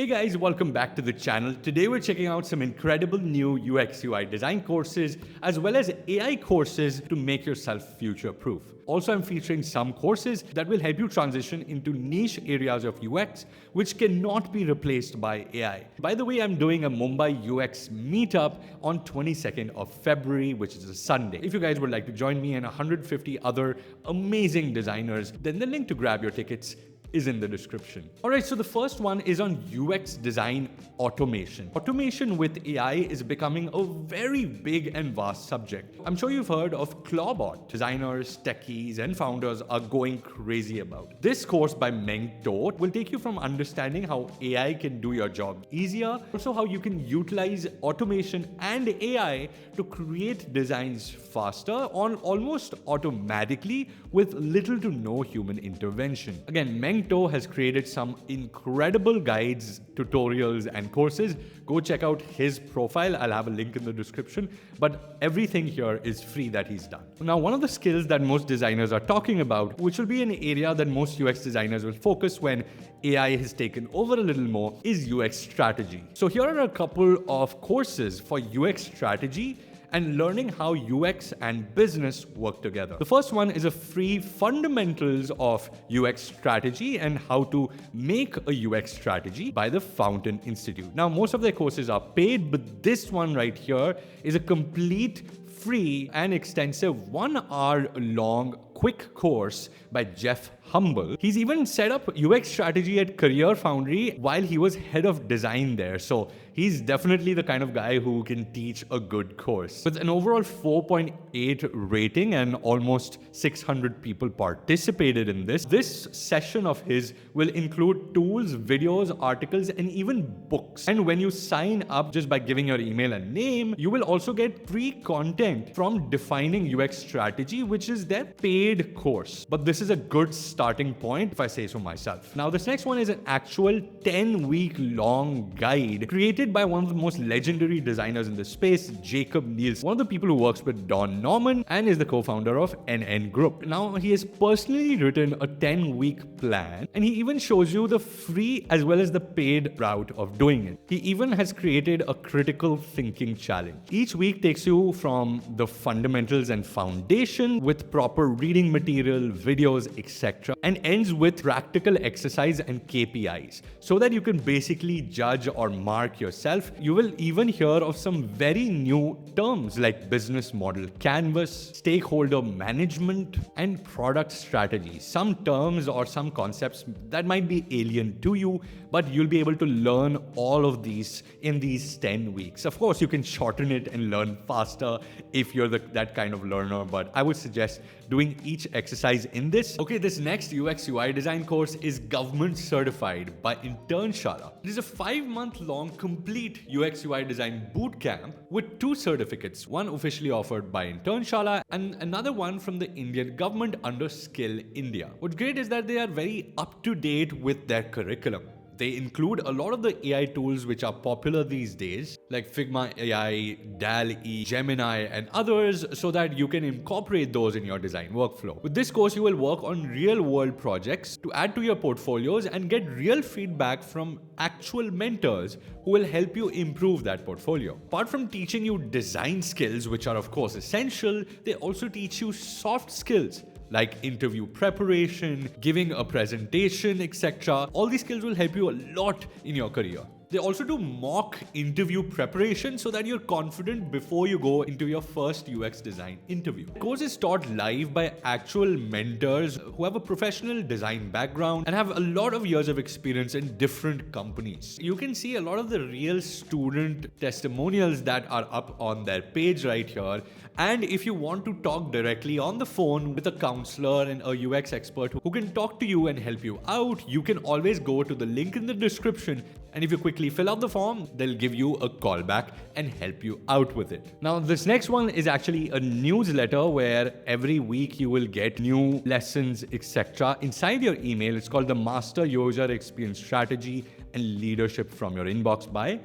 Hey guys, welcome back to the channel. Today we're checking out some incredible new UX UI design courses as well as AI courses to make yourself future proof. Also, I'm featuring some courses that will help you transition into niche areas of UX which cannot be replaced by AI. By the way, I'm doing a Mumbai UX Meetup on 22nd of February, which is a Sunday. If you guys would like to join me and 150 other amazing designers, then the link to grab your tickets is in the description. Alright, so the first one is on UX design automation. Automation with AI is becoming a very big and vast subject. I'm sure you've heard of Claude. Designers, techies, and founders are going crazy about. This course by Meng To will take you from understanding how AI can do your job easier, also how you can utilize automation and AI to create designs faster on almost automatically with little to no human intervention. Again, Meng To has created some incredible guides, tutorials, and courses. Go check out his profile. I'll have a link in the description. But everything here is free that he's done. Now, one of the skills that most designers are talking about, which will be an area that most UX designers will focus when AI has taken over a little more, is UX strategy. So here are a couple of courses for UX strategy and learning how UX and business work together. The first one is a free fundamentals of UX strategy and how to make a UX strategy by the Fountain Institute. Now, most of their courses are paid, but this one right here is a complete free and extensive 1 hour long quick course by Jeff Humble. He's even set up UX strategy at Career Foundry while he was head of design there. So he's definitely the kind of guy who can teach a good course. With an overall 4.8 rating and almost 600 people participated in this, this session of his will include tools, videos, articles, and even books. And when you sign up just by giving your email and name, you will also get free content from Defining UX Strategy, which is their paid course. But this is a good starting point, if I say so myself. Now, this next one is an actual 10-week long guide created by one of the most legendary designers in the space, Jacob Nielsen, one of the people who works with Don Norman and is the co-founder of NN Group. Now, he has personally written a 10-week plan, and he even shows you the free as well as the paid route of doing it. He even has created a critical thinking challenge. Each week takes you from the fundamentals and foundation with proper reading material, videos, etc., and ends with practical exercise and KPIs so that you can basically judge or mark yourself. You will even hear of some very new terms like business model canvas, stakeholder management, and product strategy. Some terms or some concepts that might be alien to you, but you'll be able to learn all of these in these 10 weeks. Of course, you can shorten it and learn faster if you're that kind of learner, but I would suggest doing each exercise in this. Okay, this next UX UI design course is government certified by Chawla. It is a 5-month long complete UX UI design bootcamp with 2 certificates, one officially offered by Chawla and another one from the Indian government under Skill India. What's great is that they are very up to date with their curriculum. They include a lot of the AI tools which are popular these days, like Figma AI, DALL-E, Gemini, and others, so that you can incorporate those in your design workflow. With this course, you will work on real-world projects to add to your portfolios and get real feedback from actual mentors who will help you improve that portfolio. Apart from teaching you design skills, which are of course essential, they also teach you soft skills like interview preparation, giving a presentation, etc. All these skills will help you a lot in your career. They also do mock interview preparation so that you're confident before you go into your first UX design interview. The course is taught live by actual mentors who have a professional design background and have a lot of years of experience in different companies. You can see a lot of the real student testimonials that are up on their page right here. And if you want to talk directly on the phone with a counselor and a UX expert who can talk to you and help you out, you can always go to the link in the description. And if you quickly fill out the form, they'll give you a call back and help you out with it. Now, this next one is actually a newsletter where every week you will get new lessons, etc. inside your email. It's called the Master User Experience Strategy and Leadership from Your Inbox by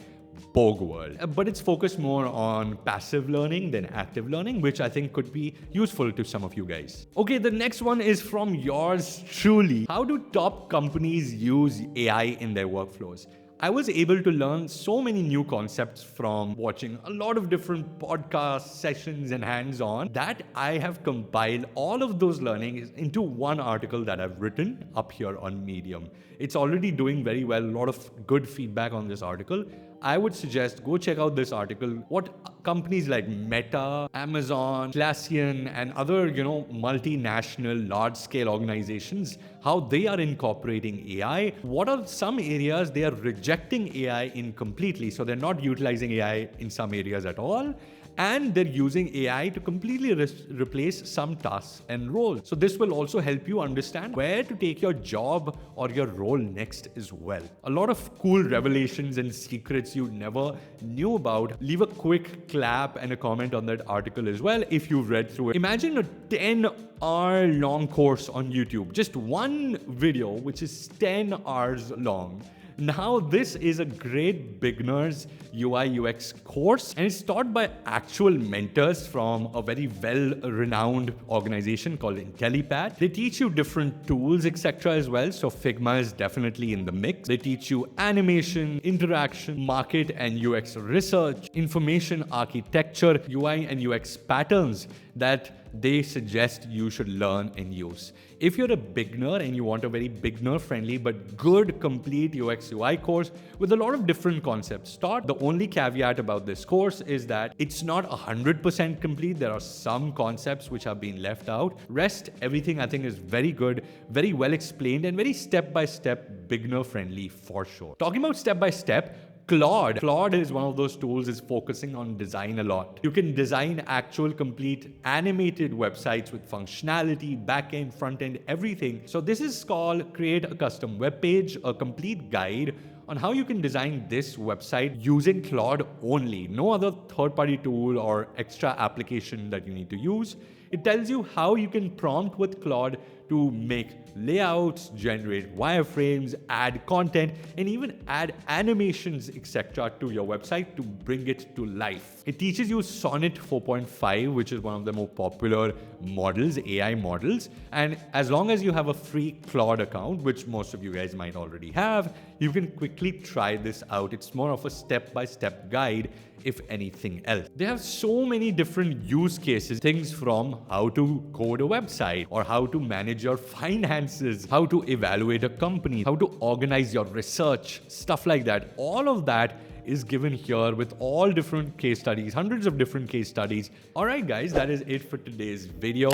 Borg World. But it's focused more on passive learning than active learning, which I think could be useful to some of you guys. Okay, the next one is from yours truly. How do top companies use AI in their workflows? I was able to learn so many new concepts from watching a lot of different podcast sessions and hands-on that I have compiled all of those learnings into one article that I've written up here on Medium. It's already doing very well, a lot of good feedback on this article. I would suggest go check out this article. What companies like Meta, Amazon, Atlassian, and other, multinational, large-scale organizations, how they are incorporating AI. What are some areas they are rejecting AI in completely? So they're not utilizing AI in some areas at all. And they're using AI to completely replace some tasks and roles. So this will also help you understand where to take your job or your role next as well. A lot of cool revelations and secrets you never knew about. Leave a quick clap and a comment on that article as well if you've read through it. Imagine a 10-hour long course on YouTube. Just one video, which is 10 hours long. Now, this is a great beginner's UI UX course, and it's taught by actual mentors from a very well-renowned organization called IntelliPad. They teach you different tools, etc. as well. So Figma is definitely in the mix. They teach you animation, interaction, market and UX research, information architecture, UI and UX patterns that they suggest you should learn and use. If you're a beginner and you want a very beginner-friendly but good complete UX UI course with a lot of different concepts taught, the only caveat about this course is that it's not 100% complete. There are some concepts which have been left out. Rest, everything I think is very good, very well explained, and very step-by-step beginner-friendly for sure. Talking about step-by-step, Claude is one of those tools is focusing on design a lot. You can design actual complete animated websites with functionality, backend, front-end, everything. So this is called Create a Custom Web Page, a complete guide on how you can design this website using Claude only. No other third-party tool or extra application that you need to use. It tells you how you can prompt with Claude to make layouts, generate wireframes, add content, and even add animations, etc. to your website to bring it to life. It teaches you Sonnet 4.5, which is one of the more popular models, AI models. And as long as you have a free Claude account, which most of you guys might already have, you can quickly try this out. It's more of a step-by-step guide, if anything else. They have so many different use cases, things from how to code a website or how to manage your finances, how to evaluate a company, how to organize your research, stuff like that. All of that is given here with all different case studies, hundreds of different case studies. All right, guys, that is it for today's video.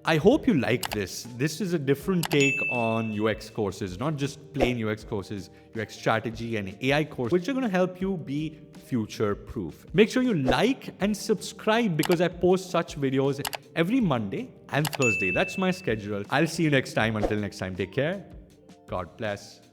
I hope you like this. This is a different take on UX courses, not just plain UX courses, UX strategy and AI course, which are going to help you be future-proof. Make sure you like and subscribe because I post such videos every Monday and Thursday. That's my schedule. I'll see you next time. Until next time, take care. God bless.